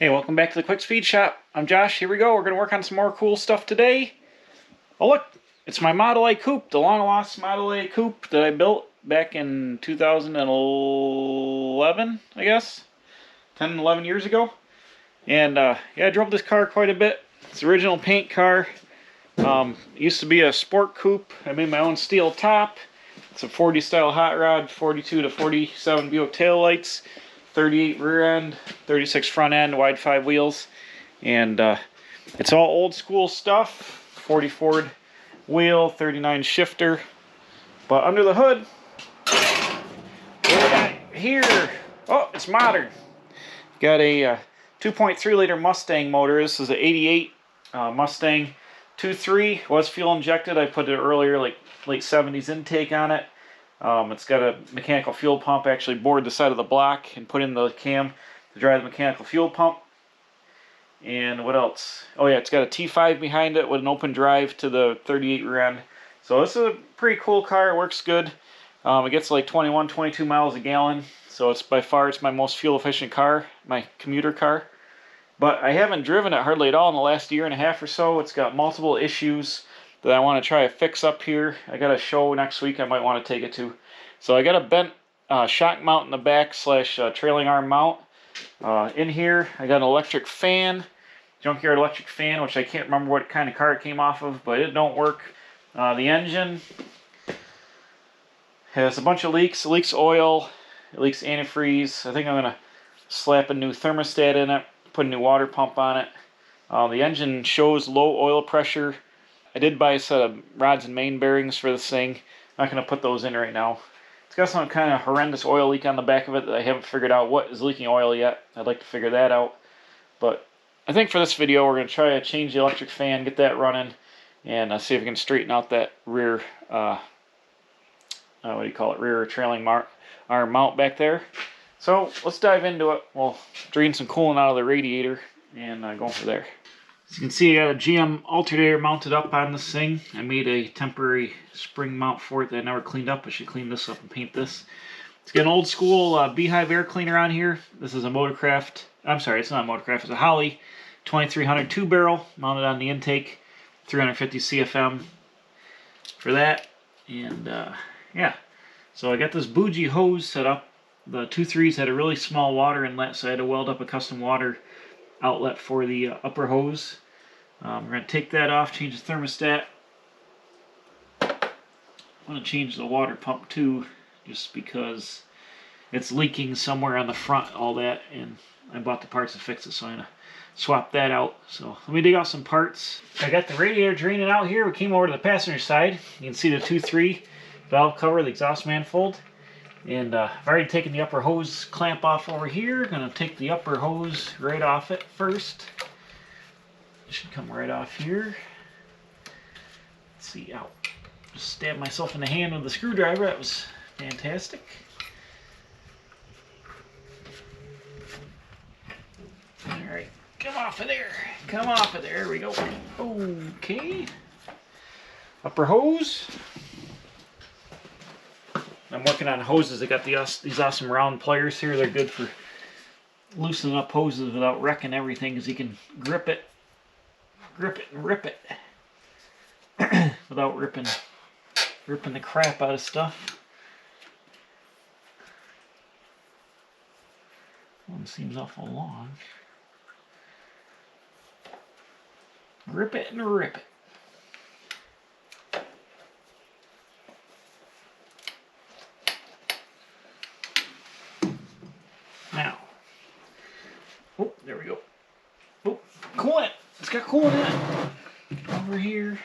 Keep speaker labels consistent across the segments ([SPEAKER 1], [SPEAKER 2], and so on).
[SPEAKER 1] Hey, welcome back to the Quick Speed Shop. I'm Josh. Here we go. We're going to work on some more cool stuff today. Oh look, it's my Model A Coupe, the long lost Model A Coupe that I built back in 2011, I guess. 10, 11 years ago. And yeah, I drove this car quite a bit. It's the original paint car. It used to be a sport coupe. I made my own steel top. It's a 40 style hot rod, 42 to 47 Buick taillights. 38 rear end, 36 front end, wide 5 wheels, and it's all old school stuff. 40 Ford wheel, 39 shifter. But under the hood, what do we got here? Oh, it's modern. Got a 2.3 liter Mustang motor. This is an 88 Mustang 2.3. Was fuel injected. I put it earlier, like late 70s intake on it. It's got a mechanical fuel pump. I actually bored the side of the block and put in the cam to drive the mechanical fuel pump. And what else? Oh yeah, it's got a T5 behind it with an open drive to the 38 rear end. So this is a pretty cool car. It works good. It gets like 21, 22 miles a gallon. So it's by far my most fuel efficient car, my commuter car. But I haven't driven it hardly at all in the last year and a half or so. It's got multiple issues that I want to try to fix up here. I got a show next week I might want to take it to. So I got a bent shock mount in the back slash trailing arm mount. In here I got an electric fan, junkyard electric fan, which I can't remember what kind of car it came off of, but it don't work. The engine has a bunch of leaks. It leaks oil, it leaks antifreeze. I think I'm going to slap a new thermostat in it, put a new water pump on it. The engine shows low oil pressure. I did buy a set of rods and main bearings for this thing. I'm not going to put those in right now. It's got some kind of horrendous oil leak on the back of it that I haven't figured out what is leaking oil yet. I'd like to figure that out. But I think for this video we're going to try to change the electric fan, get that running, and see if we can straighten out that rear, what do you call it, rear trailing arm mount back there. So let's dive into it. We'll drain some coolant out of the radiator and go from there. As you can see, I got a GM alternator mounted up on this thing. I made a temporary spring mount for it that I never cleaned up. I should clean this up and paint this. It's got an old school Beehive air cleaner on here. This is a Motorcraft, I'm sorry, it's not a Motorcraft, it's a Holley 2300 2-barrel mounted on the intake. 350 CFM for that. And yeah, so I got this bougie hose set up. The 2.3s had a really small water inlet, so I had to weld up a custom water outlet for the upper hose. We're going to take that off, change the thermostat. I want to change the water pump too, just because it's leaking somewhere on the front, all that, and I bought the parts to fix it, so I'm going to swap that out. So let me dig out some parts. I got the radiator draining out here. We came over to the passenger side. You can see the 2.3 valve cover, the exhaust manifold. And I've already taken the upper hose clamp off over here. Going to take the upper hose right off it first. It should come right off here. Let's see, ow. Just stabbed myself in the hand with the screwdriver. That was fantastic. Alright, come off of there. Come off of there. There we go. Okay. Upper hose. I'm working on hoses. I got these awesome round pliers here. They're good for loosening up hoses without wrecking everything, because you can grip it and rip it without ripping the crap out of stuff. One seems awful long. Grip it and rip it. Now, oh, there we go. Oh, coolant. It's got coolant in it. Over here.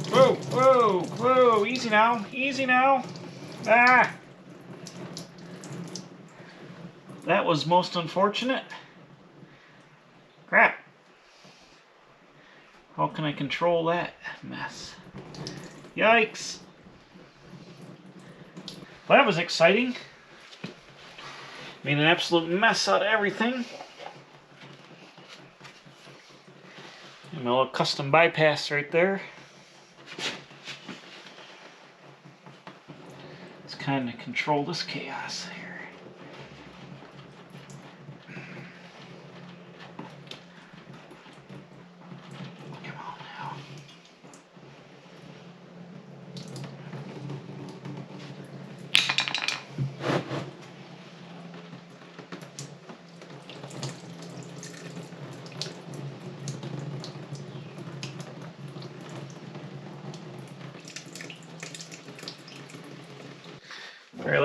[SPEAKER 1] Whoa, whoa, whoa. Easy now. Easy now. Ah. That was most unfortunate. Crap. How can I control that mess? Yikes. Well, that was exciting. Made an absolute mess out of everything. And a little custom bypass right there. Let's kind of control this chaos here.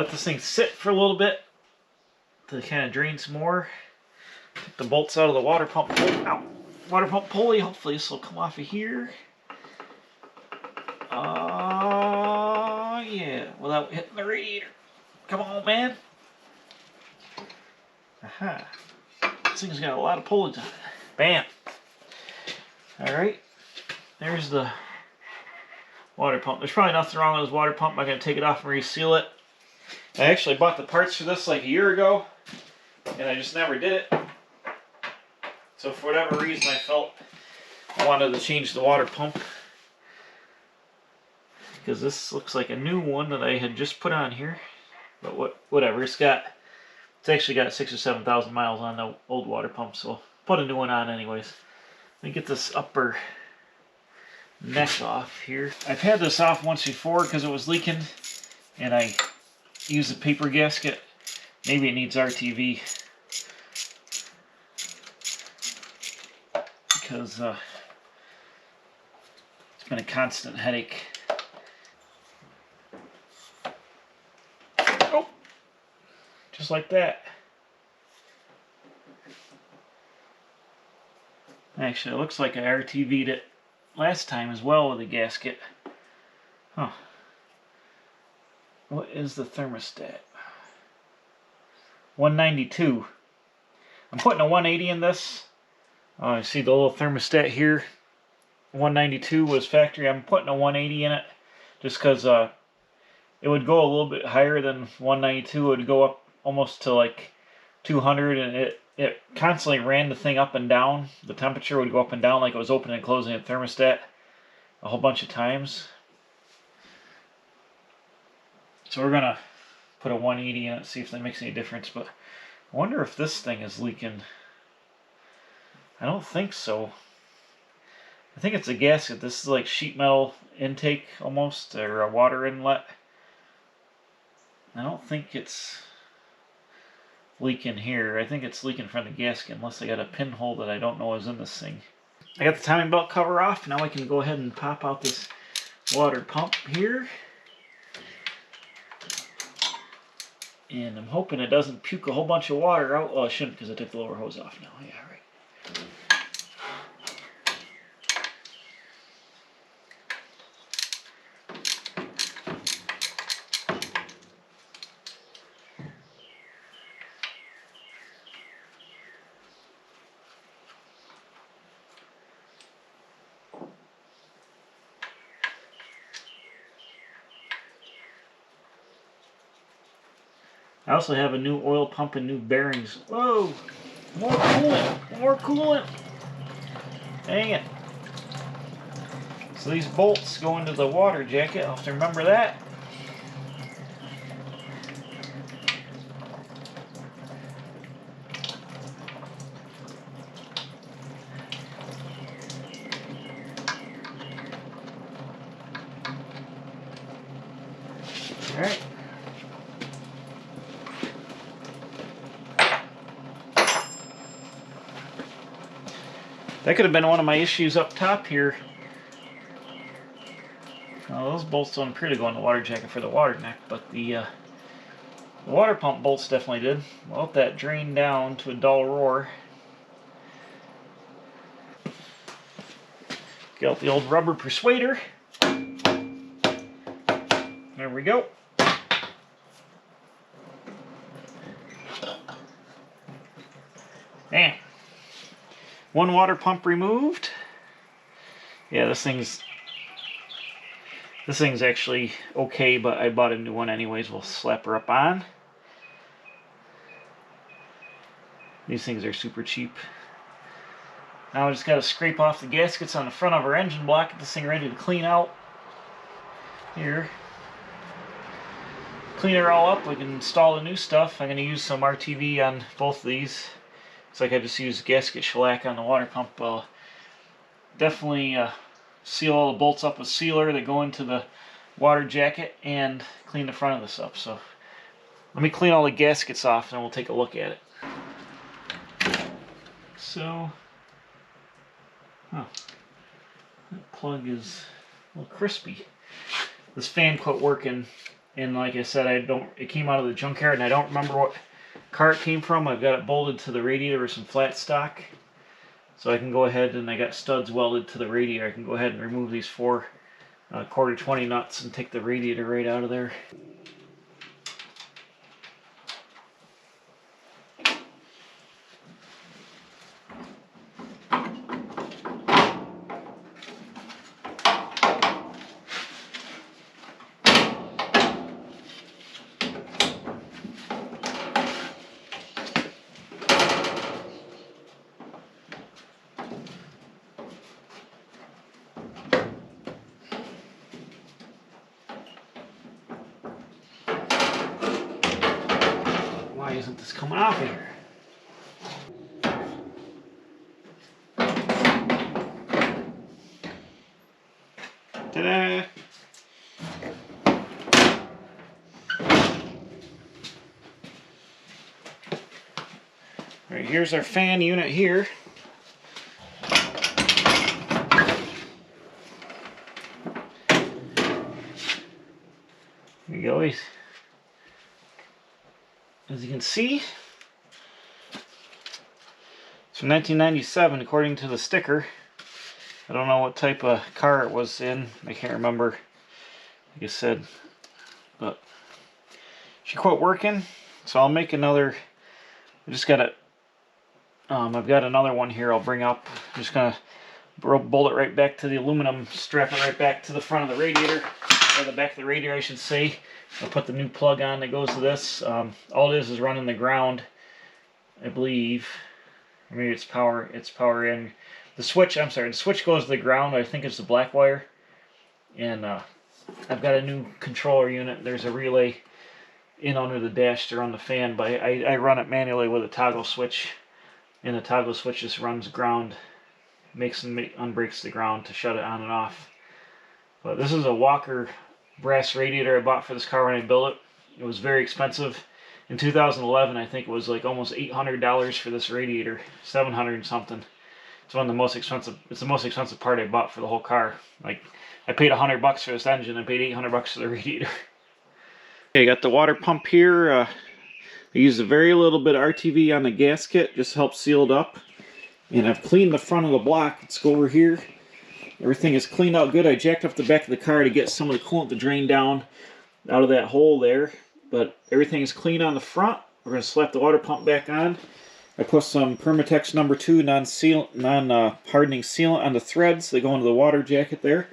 [SPEAKER 1] let this thing sit for a little bit to kind of drain some more. Take the bolts out of the water pump pulley. Hopefully this will come off of here. Yeah, without hitting the radiator. Come on, man. Aha. This thing's got a lot of pulley's on it. Bam. Alright. There's the water pump. There's probably nothing wrong with this water pump. I'm going to take it off and reseal it. I actually bought the parts for this like a year ago, and I just never did it. So for whatever reason I felt I wanted to change the water pump, because this looks like a new one that I had just put on here. But whatever, it's actually got 6,000 or 7,000 miles on the old water pump, so I'll put a new one on anyways. Let me get this upper neck off here. I've had this off once before because it was leaking, and I used a paper gasket. Maybe it needs RTV, because it's been a constant headache. Oh, just like that. Actually, it looks like I RTV'd it last time as well with a gasket. Huh. What is the thermostat? 192. I'm putting a 180 in this. You see the little thermostat here. 192 was factory. I'm putting a 180 in it just because it would go a little bit higher than 192. It would go up almost to like 200, and it constantly ran the thing up and down. The temperature would go up and down like it was opening and closing a thermostat a whole bunch of times. So we're going to put a 180 in it, see if that makes any difference. But I wonder if this thing is leaking. I don't think so. I think it's a gasket. This is like sheet metal intake almost, or a water inlet. I don't think it's leaking here. I think it's leaking from the gasket, unless I got a pinhole that I don't know is in this thing. I got the timing belt cover off. Now I can go ahead and pop out this water pump here. And I'm hoping it doesn't puke a whole bunch of water out. Well, it shouldn't, because I took the lower hose off now. Yeah, right. I also have a new oil pump and new bearings. Whoa! More coolant! More coolant! Dang it. So these bolts go into the water jacket. I'll have to remember that. Alright. That could have been one of my issues up top here. Well, those bolts don't appear to go in the water jacket for the water neck, but the water pump bolts definitely did. Well, let that drain down to a dull roar. Get out the old rubber persuader. There we go. Damn. One water pump removed. Yeah, this thing's actually okay, but I bought a new one anyways. We'll slap her up on. These things are super cheap. Now I just got to scrape off the gaskets on the front of our engine block. Get this thing ready to clean out. Here. Clean it all up. We can install the new stuff. I'm going to use some RTV on both of these. It's like I just used gasket shellac on the water pump. Definitely seal all the bolts up with sealer that go into the water jacket, and clean the front of this up. So let me clean all the gaskets off and we'll take a look at it. So, that plug is a little crispy. This fan quit working And like I said, it came out of the junkyard, and I don't remember what car it came from. I've got it bolted to the radiator with some flat stock. So I can go ahead, and I got studs welded to the radiator. I can go ahead and remove these 4 quarter 20 nuts and take the radiator right out of there. Why isn't this coming off of here? Ta-da! Alright, here's our fan unit here. There you go. As you can see, it's from 1997 according to the sticker. I don't know what type of car it was in. I can't remember, like I said, but she quit working, so I'll make another. I just got it. I've got another one here I'll bring up. I'm just gonna bolt it right back to the aluminum, strap it right back to the front of the radiator, or the back of the radiator I should say. I'll put the new plug on that goes to this. All it is running the ground, I believe. Or maybe it's power in. The switch, I'm sorry, the switch goes to the ground. I think it's the black wire. And I've got a new controller unit. There's a relay in under the dash to run the fan, but I run it manually with a toggle switch. And the toggle switch just runs ground, unbreaks the ground to shut it on and off. But this is a Walker brass radiator I bought for this car when I built it. It was very expensive. In 2011, I think it was like almost $800 for this radiator, 700 and something. It's one of the most expensive. It's the most expensive part I bought for the whole car. Like, I paid $100 for this engine. I paid $800 for the radiator. Okay, got the water pump here. I used a very little bit of RTV on the gasket, just to help seal it up. And I've cleaned the front of the block. Let's go over here. Everything is cleaned out good. I jacked up the back of the car to get some of the coolant to drain down out of that hole there. But everything is clean on the front. We're going to slap the water pump back on. I put some Permatex No. 2 non-hardening sealant on the threads that go into the water jacket there.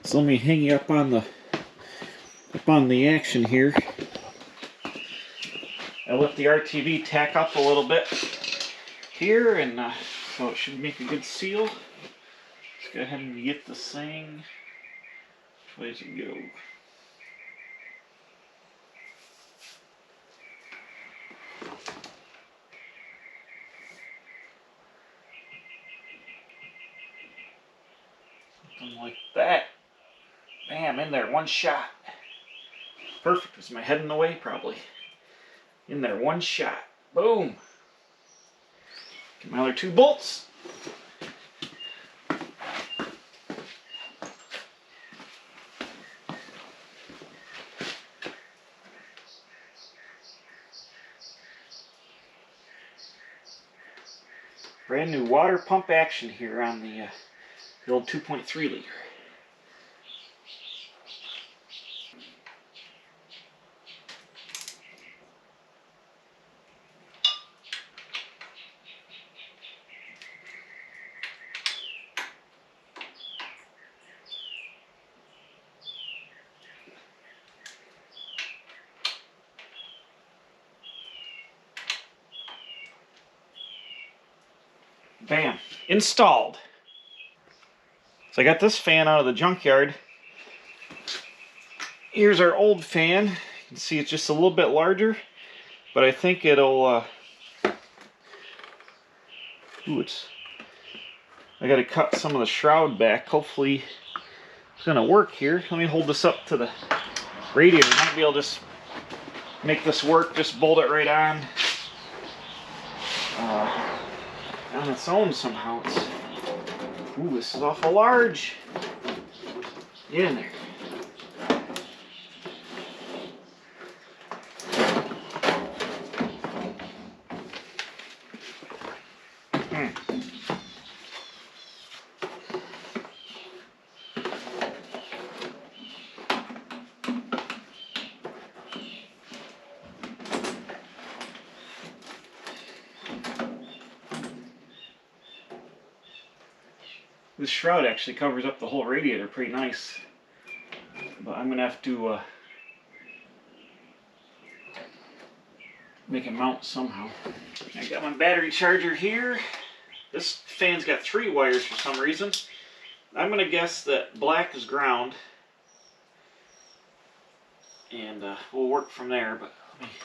[SPEAKER 1] So let me hang you up on the action here. I let the RTV tack up a little bit here, and so it should make a good seal. Let's go ahead and get this thing. Which way does it go? Something like that. Bam, in there, one shot. Perfect. Is my head in the way? Probably. In there, one shot. Boom. Get my other 2 bolts. Brand new water pump action here on the old 2.3 liter. Bam, installed. So I got this fan out of the junkyard. Here's our old fan. You can see it's just a little bit larger, but I think it'll, I gotta cut some of the shroud back. Hopefully it's gonna work here. Let me hold this up to the radiator. I might be able to just make this work, just bolt it right on its own somehow. Ooh, this is awful large. Get in there. This shroud actually covers up the whole radiator pretty nice. But I'm gonna have to make it mount somehow. I got my battery charger here. This fan's got 3 wires for some reason. I'm gonna guess that black is ground. And we'll work from there, but let me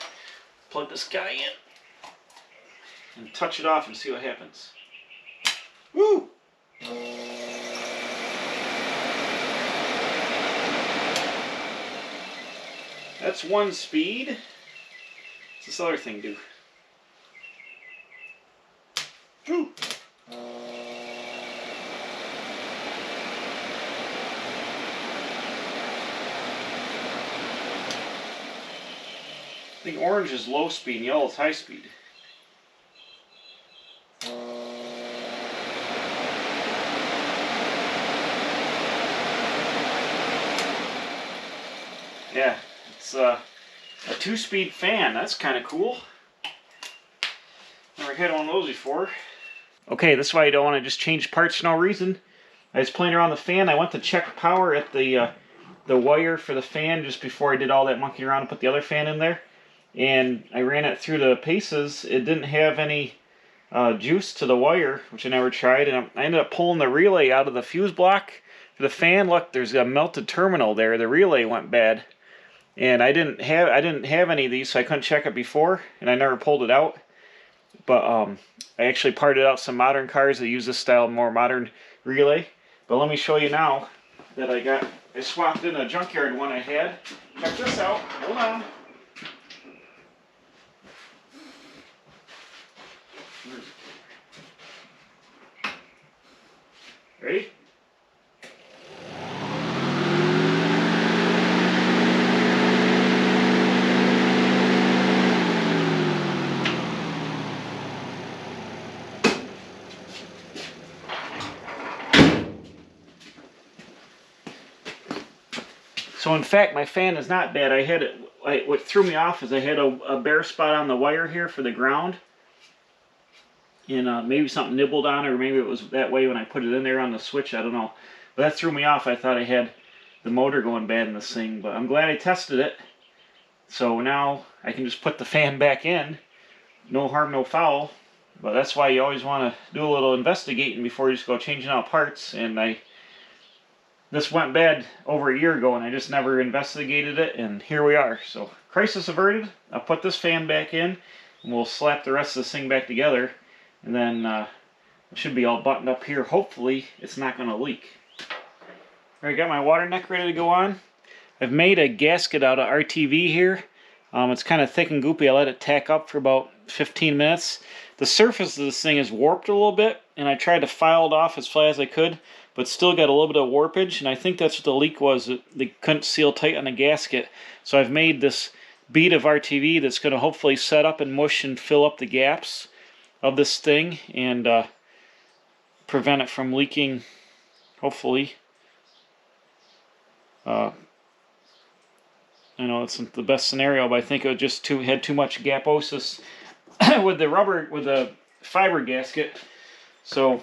[SPEAKER 1] plug this guy in and touch it off and see what happens. Woo! That's 1 speed. What's this other thing do? Woo! I think orange is low speed and yellow is high speed. Yeah, it's a 2-speed fan. That's kind of cool. Never had one of those before. Okay, this is why you don't want to just change parts for no reason. I was playing around the fan. I went to check power at the wire for the fan just before I did all that monkeying around and put the other fan in there. And I ran it through the paces. It didn't have any juice to the wire, which I never tried. And I ended up pulling the relay out of the fuse block for the fan. Look, there's a melted terminal there. The relay went bad. And I didn't have any of these, so I couldn't check it before, and I never pulled it out. But I actually parted out some modern cars that use this style, more modern relay. But let me show you now that I swapped in a junkyard one I had. Check this out. Hold on. Ready? So in fact, my fan is not bad. I had it. What threw me off is I had a bare spot on the wire here for the ground, and maybe something nibbled on it, or maybe it was that way when I put it in there on the switch. I don't know, but that threw me off. I thought I had the motor going bad in this thing, but I'm glad I tested it. So now I can just put the fan back in. No harm, no foul. But that's why you always want to do a little investigating before you just go changing out parts. And this went bad over a year ago, and I just never investigated it, and here we are. So, crisis averted. I'll put this fan back in, and we'll slap the rest of this thing back together, and then it should be all buttoned up here. Hopefully, it's not going to leak. Alright, got my water neck ready to go on. I've made a gasket out of RTV here. It's kind of thick and goopy. I let it tack up for about 15 minutes. The surface of this thing is warped a little bit, and I tried to file it off as flat as I could, but still got a little bit of warpage, and I think that's what the leak was. They couldn't seal tight on the gasket. So I've made this bead of RTV that's going to hopefully set up and mush and fill up the gaps of this thing and prevent it from leaking, hopefully. I know it's not the best scenario, but I think it just had too much gaposis with the fiber gasket. So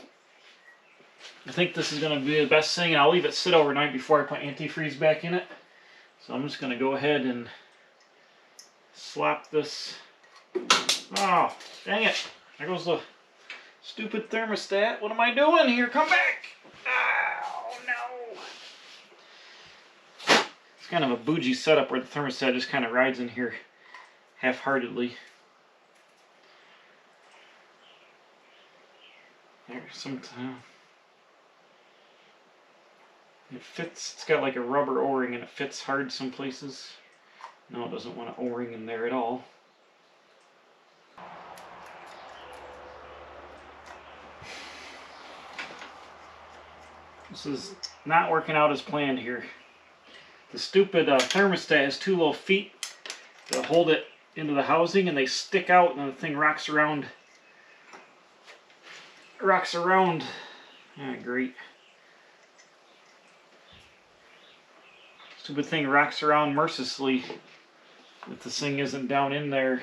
[SPEAKER 1] I think this is going to be the best thing, and I'll leave it sit overnight before I put antifreeze back in it. So I'm just going to go ahead and slap this. Oh, dang it. There goes the stupid thermostat. What am I doing here? Come back! Oh, no. It's kind of a bougie setup where the thermostat just kind of rides in here half-heartedly. There's some... It fits, it's got like a rubber O-ring and it fits hard some places. No, it doesn't want an O-ring in there at all. This is not working out as planned here. The stupid thermostat has 2 little feet to hold it into the housing, and they stick out, and the thing rocks around. Ah, great. Stupid thing rocks around mercilessly if this thing isn't down in there.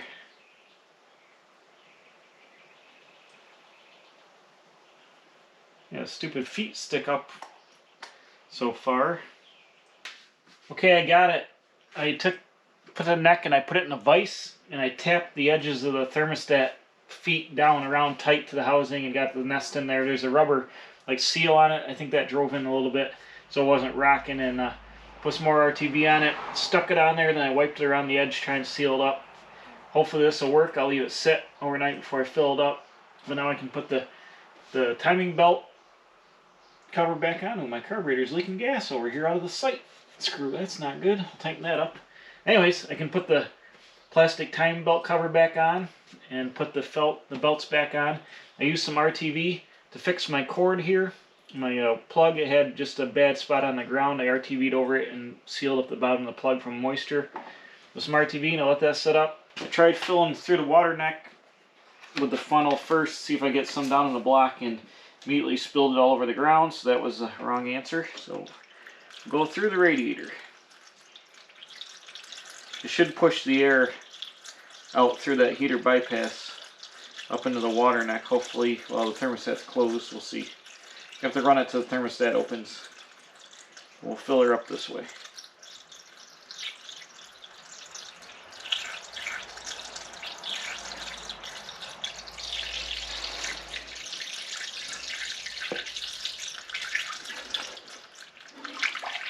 [SPEAKER 1] Yeah, stupid feet stick up so far. Okay, I got it. I put the neck and I put it in a vise, and I tapped the edges of the thermostat feet down around tight to the housing and got the nest in there. There's a rubber like seal on it. I think that drove in a little bit so it wasn't rocking, and put some more RTV on it, stuck it on there, then I wiped it around the edge trying to seal it up. Hopefully this will work. I'll leave it sit overnight before I fill it up. But now I can put the timing belt cover back on. Oh, my carburetor's leaking gas over here out of the sight. Screw, that's not good. I'll tighten that up. Anyways, I can put the plastic timing belt cover back on and put the belts back on. I used some RTV to fix my cord here. My plug, it had just a bad spot on the ground. I RTV'd over it and sealed up the bottom of the plug from moisture. With some RTV, and I let that set up. I tried filling through the water neck with the funnel first, see if I get some down in the block, and immediately spilled it all over the ground, so that was the wrong answer. So go through the radiator. It should push the air out through that heater bypass up into the water neck, hopefully, while the thermostat's closed. We'll see. You have to run it till the thermostat opens. We'll fill her up this way.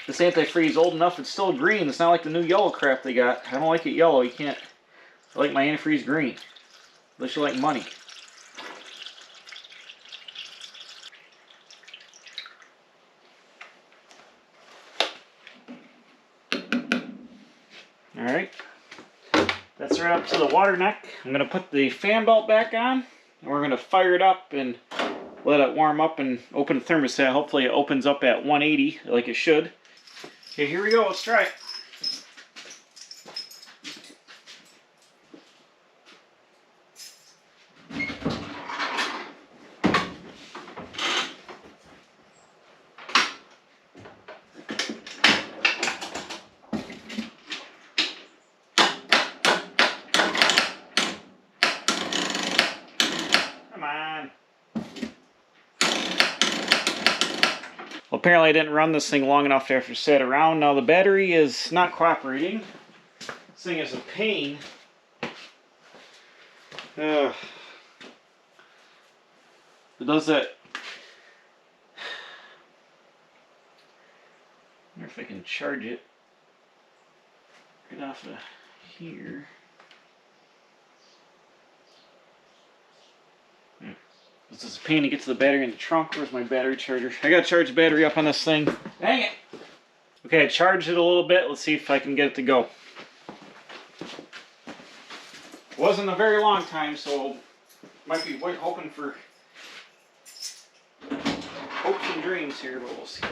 [SPEAKER 1] This antifreeze is old enough, it's still green. It's not like the new yellow crap they got. I don't like it yellow. You can't. I like my antifreeze green. Unless you like money. Alright. That's right up to the water neck. I'm going to put the fan belt back on. And we're going to fire it up and let it warm up and open the thermostat. Hopefully it opens up at 180 like it should. Okay, here we go. Let's try it. Come on. Well, apparently I didn't run this thing long enough after it sat around. Now the battery is not cooperating. This thing is a pain. It does that. I wonder if I can charge it right off of here. This is a pain to get to the battery in the trunk. Where's my battery charger? I gotta charge the battery up on this thing. Dang it! Okay, I charged it a little bit. Let's see if I can get it to go. Wasn't a very long time, so might be hoping for hopes and dreams here, but we'll see.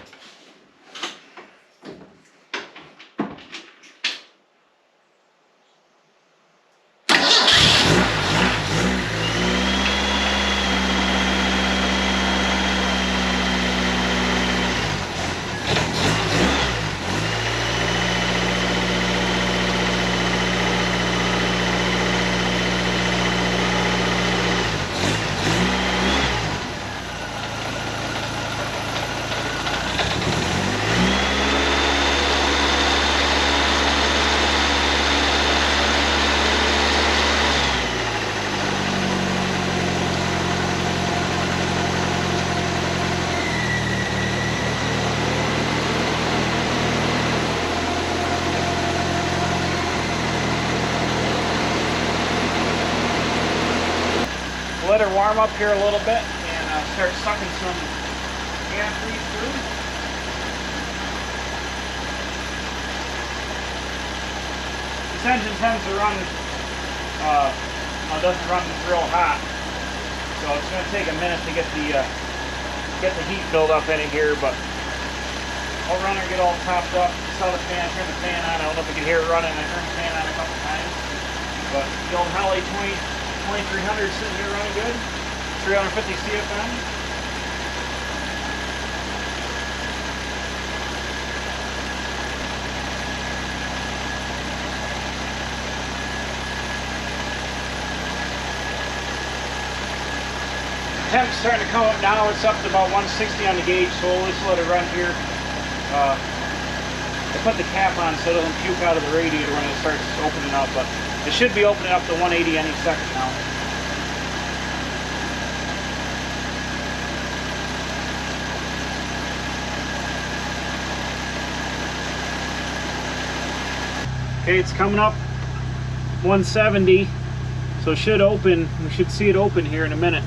[SPEAKER 1] Let her warm up here a little bit and start sucking some antifreeze through. This engine tends to run, doesn't run real hot, so it's going to take a minute to get the heat build up in here, but I'll run her, get all topped up, sell the fan, turn the fan on. I don't know if you can hear it running. I turned the fan on a couple times, but the old Holly 2300 sitting here running good. 350 CFM. Temp's starting to come up now. It's up to about 160 on the gauge, so we'll just let it run here. I put the cap on so it doesn't puke out of the radiator when it starts opening up, but it should be opening up to 180 any second now. Okay, it's coming up 170, so it should open. We should see it open here in a minute.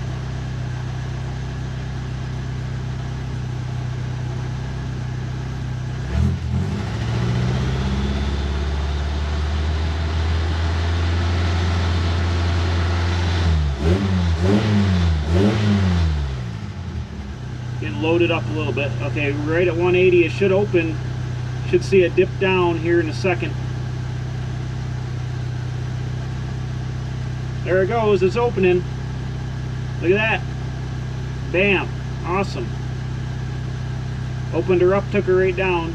[SPEAKER 1] Getting loaded up a little bit. Okay, right at 180, it should open. Should see it dip down here in a second. There it goes, it's opening. Look at that. Bam. Awesome. Opened her up, took her right down.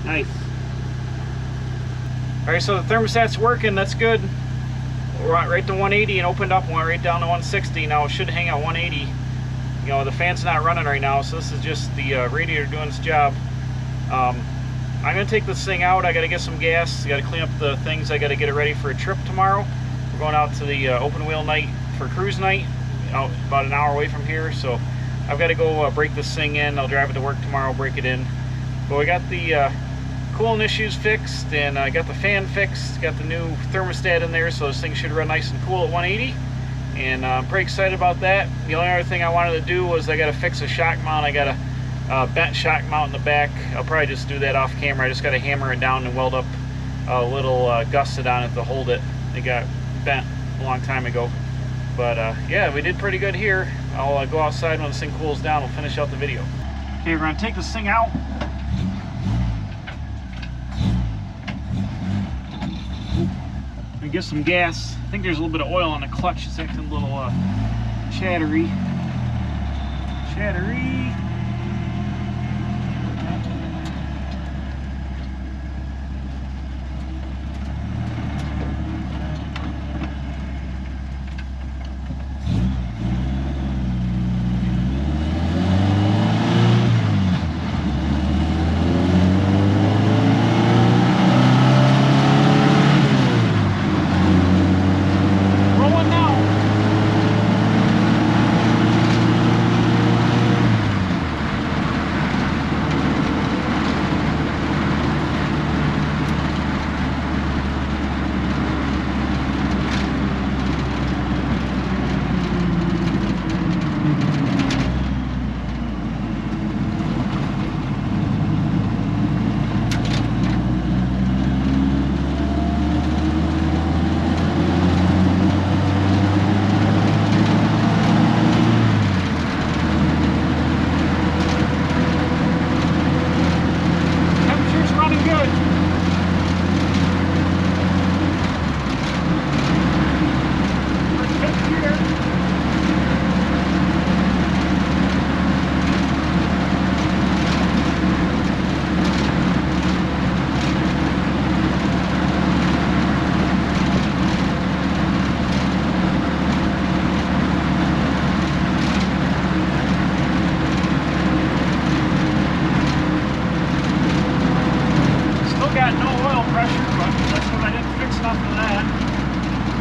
[SPEAKER 1] Nice. Alright, so the thermostat's working, that's good. We're right to 180 and opened up, went right down to 160. Now it should hang at 180. You know, the fan's not running right now, so this is just the radiator doing its job. I'm going to take this thing out. I got to get some gas. I got to clean up the things. I got to get it ready for a trip tomorrow. We're going out to the open wheel night for cruise night, out about an hour away from here. So I've got to go break this thing in. I'll drive it to work tomorrow, break it in. But we got the coolant issues fixed, and I got the fan fixed. Got the new thermostat in there, so this thing should run nice and cool at 180. And I'm pretty excited about that. The only other thing I wanted to do was I got to fix a shock mount. I got a bent shock mount in the back. I'll probably just do that off camera. I just got to hammer it down and weld up a little gusset on it to hold it. It got bent a long time ago. But yeah, we did pretty good here. I'll go outside when this thing cools down. We'll finish out the video. Okay, we're going to take this thing out. And get some gas. I think there's a little bit of oil on the clutch. It's acting a little chattery.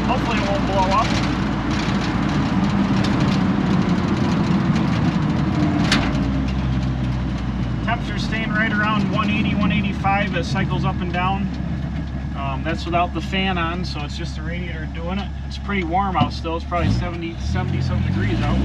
[SPEAKER 1] Hopefully it won't blow up. Temperature's staying right around 180, 185 as it cycles up and down. That's without the fan on, so it's just the radiator doing it. It's pretty warm out still. It's probably 70 something degrees out.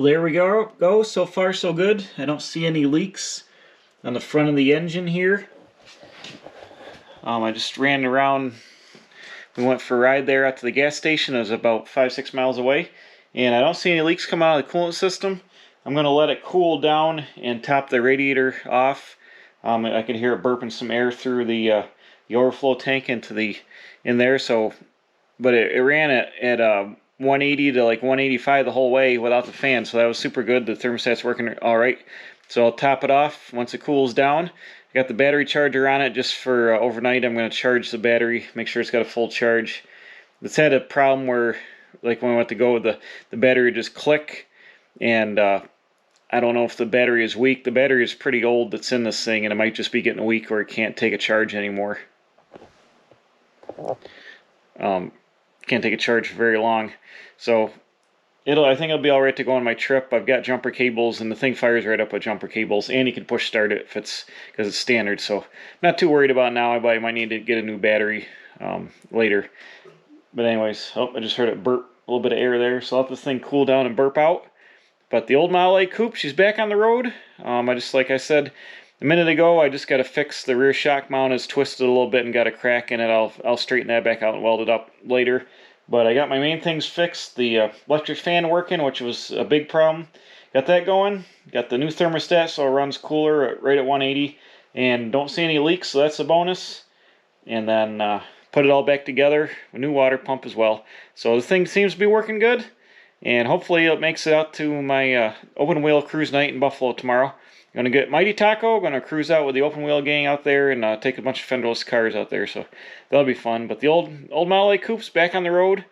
[SPEAKER 1] Well, there we go. So far, so good. I don't see any leaks on the front of the engine here. I just ran around. We went for a ride there out to the gas station. It was about 5-6 miles away. And I don't see any leaks coming out of the coolant system. I'm going to let it cool down and top the radiator off. I can hear it burping some air through the overflow tank in there. So, but it ran at 180 to like 185 the whole way without the fan. So that was super good. The thermostat's working all right. So I'll top it off once it cools down. I got the battery charger on it just for overnight. I'm going to charge the battery, make sure it's got a full charge. It's had a problem where, like when I went to go with the battery would just click, and I don't know if the battery is weak. The battery is pretty old that's in this thing, and it might just be getting weak or it can't take a charge anymore. Can't take a charge for very long. So I think it'll be alright to go on my trip. I've got jumper cables, and the thing fires right up with jumper cables, and you can push start it because it's standard. So I'm not too worried about it now. I might need to get a new battery later. But anyways, I just heard it burp, a little bit of air there. So I'll let this thing cool down and burp out. But the old Model A Coupe, she's back on the road. Like I said a minute ago, I just got to fix the rear shock mount. It's twisted a little bit and got a crack in it. I'll straighten that back out and weld it up later. But I got my main things fixed. The electric fan working, which was a big problem. Got that going. Got the new thermostat, so it runs cooler right at 180. And don't see any leaks, so that's a bonus. And then put it all back together. A new water pump as well. So the thing seems to be working good. And hopefully it makes it out to my open wheel cruise night in Buffalo tomorrow. I'm going to get Mighty Taco. I'm going to cruise out with the open wheel gang out there and take a bunch of fenderless cars out there. So that'll be fun. But the old Model A Coupe's back on the road.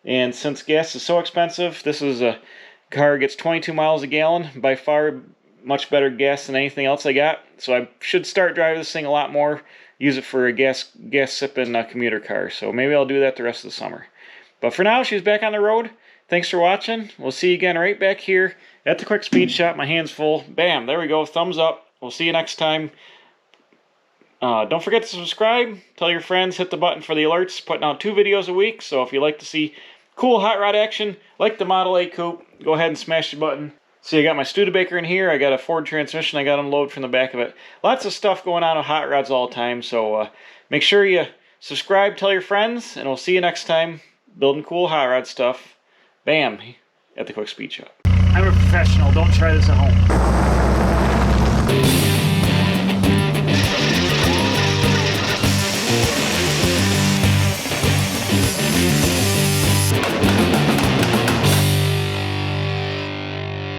[SPEAKER 1] And since gas is so expensive, this is a car gets 22 miles a gallon. By far, much better gas than anything else I got. So I should start driving this thing a lot more. Use it for a gas-sipping commuter car. So maybe I'll do that the rest of the summer. But for now, she's back on the road. Thanks for watching. We'll see you again right back here at the Quick Speed Shop. My hand's full. Bam, there we go. Thumbs up. We'll see you next time. Don't forget to subscribe. Tell your friends. Hit the button for the alerts. Putting out 2 videos a week. So if you like to see cool hot rod action, like the Model A Coupe, go ahead and smash the button. See, I got my Studebaker in here. I got a Ford transmission I got to unload from the back of it. Lots of stuff going on with hot rods all the time. So make sure you subscribe. Tell your friends. And we'll see you next time building cool hot rod stuff. Bam, at the Quick Speed Shop. I'm a professional. Don't try this at home.